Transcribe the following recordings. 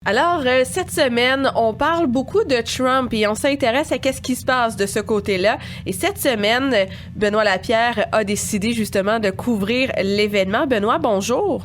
Alors, cette semaine, on parle beaucoup de Trump et on s'intéresse à qu'est-ce qui se passe de ce côté-là. Et cette semaine, Benoît Lapierre a décidé justement de couvrir l'événement. Benoît, bonjour.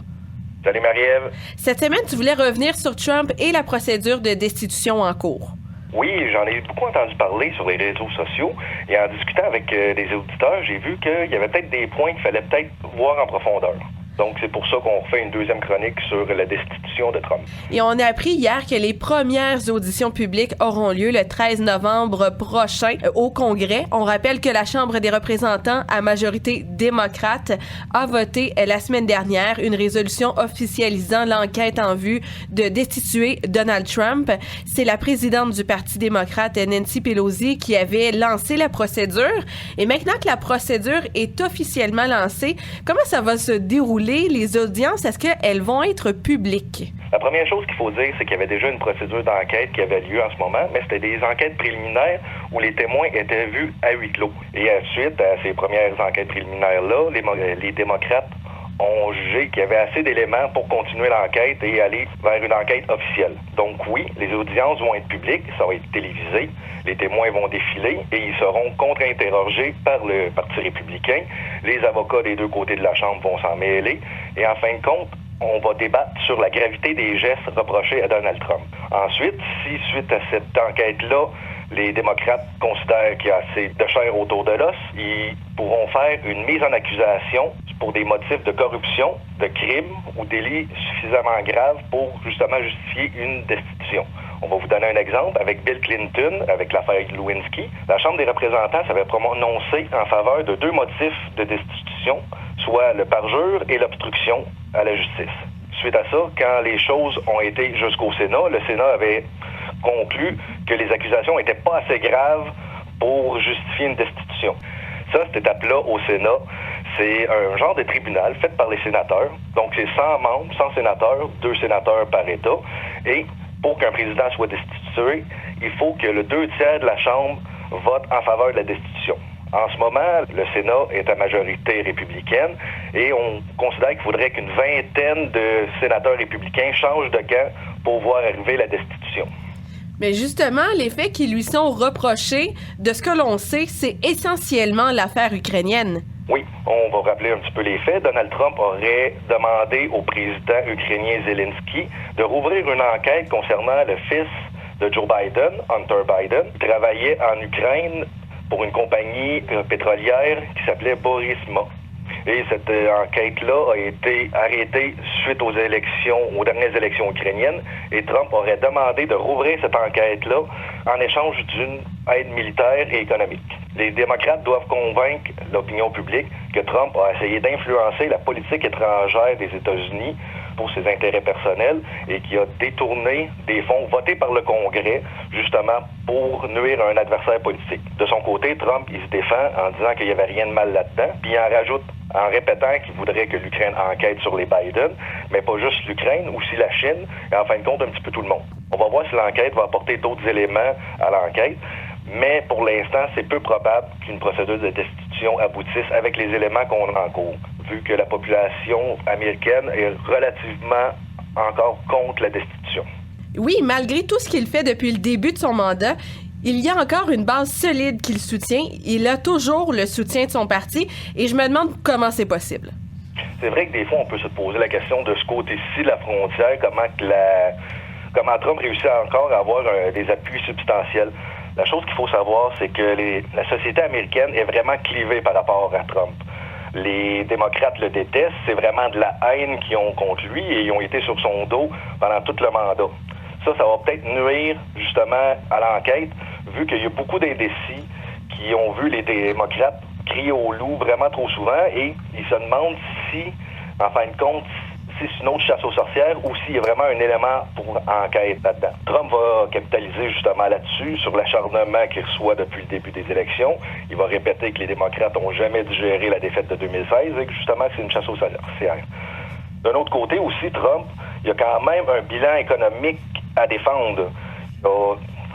Salut Marie-Ève. Cette semaine, tu voulais revenir sur Trump et la procédure de destitution en cours. Oui, j'en ai beaucoup entendu parler sur les réseaux sociaux et en discutant avec des auditeurs, j'ai vu qu'il y avait peut-être des points qu'il fallait peut-être voir en profondeur. Donc, c'est pour ça qu'on fait une deuxième chronique sur la destitution de Trump. Et on a appris hier que les premières auditions publiques auront lieu le 13 novembre prochain au Congrès. On rappelle que la Chambre des représentants, à majorité démocrate, a voté la semaine dernière une résolution officialisant l'enquête en vue de destituer Donald Trump. C'est la présidente du Parti démocrate, Nancy Pelosi, qui avait lancé la procédure. Et maintenant que la procédure est officiellement lancée, comment ça va se dérouler? Les audiences, est-ce qu'elles vont être publiques? La première chose qu'il faut dire, c'est qu'il y avait déjà une procédure d'enquête qui avait lieu en ce moment, mais c'était des enquêtes préliminaires où les témoins étaient vus à huis clos. Et suite à ces premières enquêtes préliminaires-là, les démocrates ont jugé qu'il y avait assez d'éléments pour continuer l'enquête et aller vers une enquête officielle. Donc oui, les audiences vont être publiques, ça va être télévisé, les témoins vont défiler et ils seront contre-interrogés par le Parti républicain. Les avocats des deux côtés de la Chambre vont s'en mêler et en fin de compte, on va débattre sur la gravité des gestes reprochés à Donald Trump. Ensuite, si suite à cette enquête-là, les démocrates considèrent qu'il y a assez de chair autour de l'os, ils pourront faire une mise en accusation pour des motifs de corruption, de crime ou délits suffisamment graves pour justement justifier une destitution. On va vous donner un exemple avec Bill Clinton, avec l'affaire Lewinsky. La Chambre des représentants s'avait prononcé en faveur de deux motifs de destitution, soit le parjure et l'obstruction à la justice. Suite à ça, quand les choses ont été jusqu'au Sénat, le Sénat avait conclu que les accusations n'étaient pas assez graves pour justifier une destitution. Ça, cette étape-là au Sénat, c'est un genre de tribunal fait par les sénateurs. Donc, c'est 100 membres, 100 sénateurs, 2 sénateurs par État. Et pour qu'un président soit destitué, il faut que le 2/3 de la Chambre vote en faveur de la destitution. En ce moment, le Sénat est à majorité républicaine et on considère qu'il faudrait qu'une vingtaine de sénateurs républicains changent de camp pour voir arriver la destitution. Mais justement, les faits qui lui sont reprochés, de ce que l'on sait, c'est essentiellement l'affaire ukrainienne. Oui, on va rappeler un petit peu les faits. Donald Trump aurait demandé au président ukrainien Zelensky de rouvrir une enquête concernant le fils de Joe Biden, Hunter Biden, qui travaillait en Ukraine pour une compagnie pétrolière qui s'appelait Burisma. Et cette enquête-là a été arrêtée suite aux dernières élections ukrainiennes. Et Trump aurait demandé de rouvrir cette enquête-là en échange d'une aide militaire et économique. Les démocrates doivent convaincre l'opinion publique que Trump a essayé d'influencer la politique étrangère des États-Unis pour ses intérêts personnels et qui a détourné des fonds votés par le Congrès justement pour nuire à un adversaire politique. De son côté, Trump, il se défend en disant qu'il n'y avait rien de mal là-dedans, puis il en rajoute en répétant qu'il voudrait que l'Ukraine enquête sur les Biden, mais pas juste l'Ukraine, aussi la Chine, et en fin de compte, un petit peu tout le monde. On va voir si l'enquête va apporter d'autres éléments à l'enquête, mais pour l'instant, c'est peu probable qu'une procédure de destitution aboutisse avec les éléments qu'on a en cours, vu que la population américaine est relativement encore contre la destitution. Oui, malgré tout ce qu'il fait depuis le début de son mandat, il y a encore une base solide qu'il soutient. Il a toujours le soutien de son parti et je me demande comment c'est possible. C'est vrai que des fois, on peut se poser la question de ce côté-ci de la frontière, comment Trump réussit encore à avoir des appuis substantiels. La chose qu'il faut savoir, c'est que la société américaine est vraiment clivée par rapport à Trump. Les démocrates le détestent, c'est vraiment de la haine qu'ils ont contre lui et ils ont été sur son dos pendant tout le mandat. Ça va peut-être nuire justement à l'enquête, vu qu'il y a beaucoup d'indécis qui ont vu les démocrates crier au loup vraiment trop souvent et ils se demandent si, en fin de compte, si c'est une autre chasse aux sorcières ou s'il y a vraiment un élément pour enquête là-dedans. Trump va capitaliser justement là-dessus, sur l'acharnement qu'il reçoit depuis le début des élections. Il va répéter que les démocrates n'ont jamais digéré la défaite de 2016 et que justement c'est une chasse aux sorcières. D'un autre côté aussi, Trump, il y a quand même un bilan économique à défendre.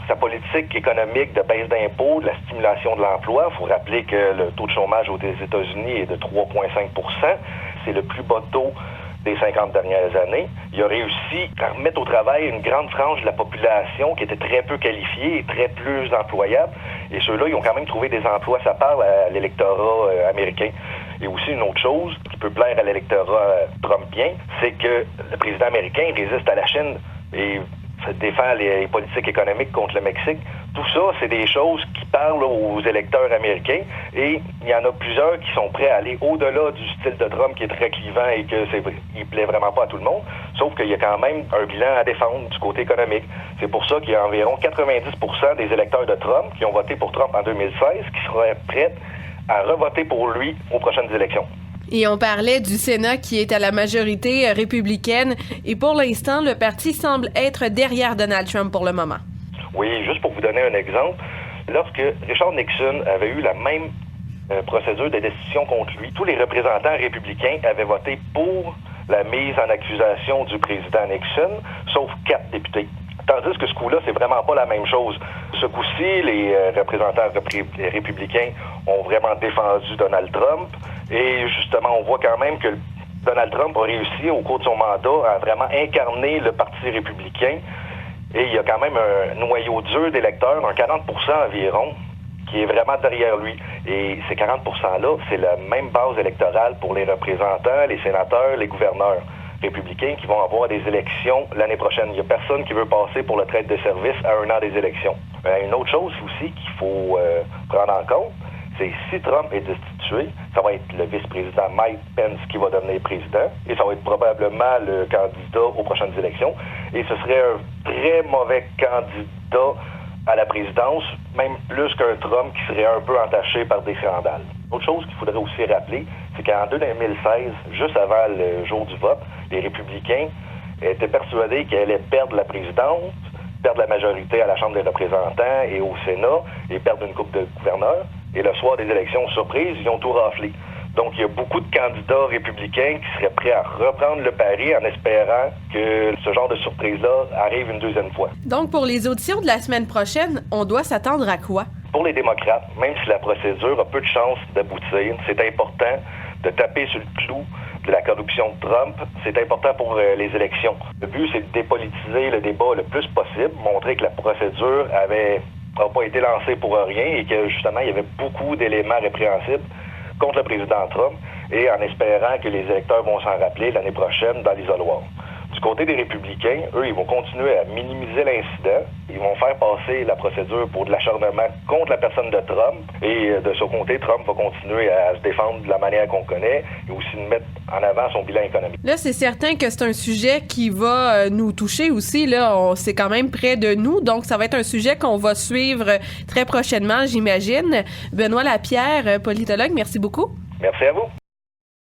Sa politique économique de baisse d'impôts, de la stimulation de l'emploi. Il faut rappeler que le taux de chômage aux États-Unis est de 3,5 %. C'est le plus bas taux des 50 dernières années. Il a réussi à remettre au travail une grande frange de la population qui était très peu qualifiée et très peu employable. Et ceux-là, ils ont quand même trouvé des emplois. Ça parle à l'électorat américain. Et aussi une autre chose qui peut plaire à l'électorat trumpien, c'est que le président américain résiste à la Chine et défend les politiques économiques contre le Mexique. Tout ça, c'est des choses qui parlent aux électeurs américains et il y en a plusieurs qui sont prêts à aller au-delà du style de Trump qui est très clivant et il plaît vraiment pas à tout le monde, sauf qu'il y a quand même un bilan à défendre du côté économique. C'est pour ça qu'il y a environ 90% des électeurs de Trump qui ont voté pour Trump en 2016 qui seraient prêts à revoter pour lui aux prochaines élections. Et on parlait du Sénat qui est à la majorité républicaine. Et pour l'instant, le parti semble être derrière Donald Trump pour le moment. Oui, juste pour vous donner un exemple, lorsque Richard Nixon avait eu la même procédure de destitution contre lui, tous les représentants républicains avaient voté pour la mise en accusation du président Nixon, sauf 4 députés. Tandis que ce coup-là, c'est vraiment pas la même chose. Ce coup-ci, les représentants républicains ont vraiment défendu Donald Trump. Et justement, on voit quand même que Donald Trump a réussi au cours de son mandat à vraiment incarner le Parti républicain. Et il y a quand même un noyau dur d'électeurs, un 40% environ, qui est vraiment derrière lui. Et ces 40%-là, c'est la même base électorale pour les représentants, les sénateurs, les gouverneurs républicains qui vont avoir des élections l'année prochaine. Il n'y a personne qui veut passer pour le traite de service à 1 an des élections. Une autre chose aussi qu'il faut prendre en compte, c'est si Trump est destitué, ça va être le vice-président Mike Pence qui va devenir président et ça va être probablement le candidat aux prochaines élections. Et ce serait un très mauvais candidat à la présidence, même plus qu'un Trump qui serait un peu entaché par des scandales. Autre chose qu'il faudrait aussi rappeler, c'est qu'en 2016, juste avant le jour du vote, les républicains étaient persuadés qu'ils allaient perdre la présidence, perdre la majorité à la Chambre des représentants et au Sénat et perdre une coupe de gouverneurs. Et le soir des élections, surprise, ils ont tout raflé. Donc, il y a beaucoup de candidats républicains qui seraient prêts à reprendre le pari en espérant que ce genre de surprise-là arrive une deuxième fois. Donc, pour les auditions de la semaine prochaine, on doit s'attendre à quoi? Pour les démocrates, même si la procédure a peu de chances d'aboutir, c'est important de taper sur le clou de la corruption de Trump. C'est important pour les élections. Le but, c'est de dépolitiser le débat le plus possible, montrer que la procédure n'a pas été lancée pour rien et que, justement, il y avait beaucoup d'éléments répréhensibles contre le président Trump et en espérant que les électeurs vont s'en rappeler l'année prochaine dans l'isoloir. Du côté des républicains, eux, ils vont continuer à minimiser l'incident. Ils vont faire passer la procédure pour de l'acharnement contre la personne de Trump. Et de ce côté, Trump va continuer à se défendre de la manière qu'on connaît et aussi de mettre en avant son bilan économique. Là, c'est certain que c'est un sujet qui va nous toucher aussi. Là, c'est quand même près de nous. Donc, ça va être un sujet qu'on va suivre très prochainement, j'imagine. Benoît Lapierre, politologue, merci beaucoup. Merci à vous.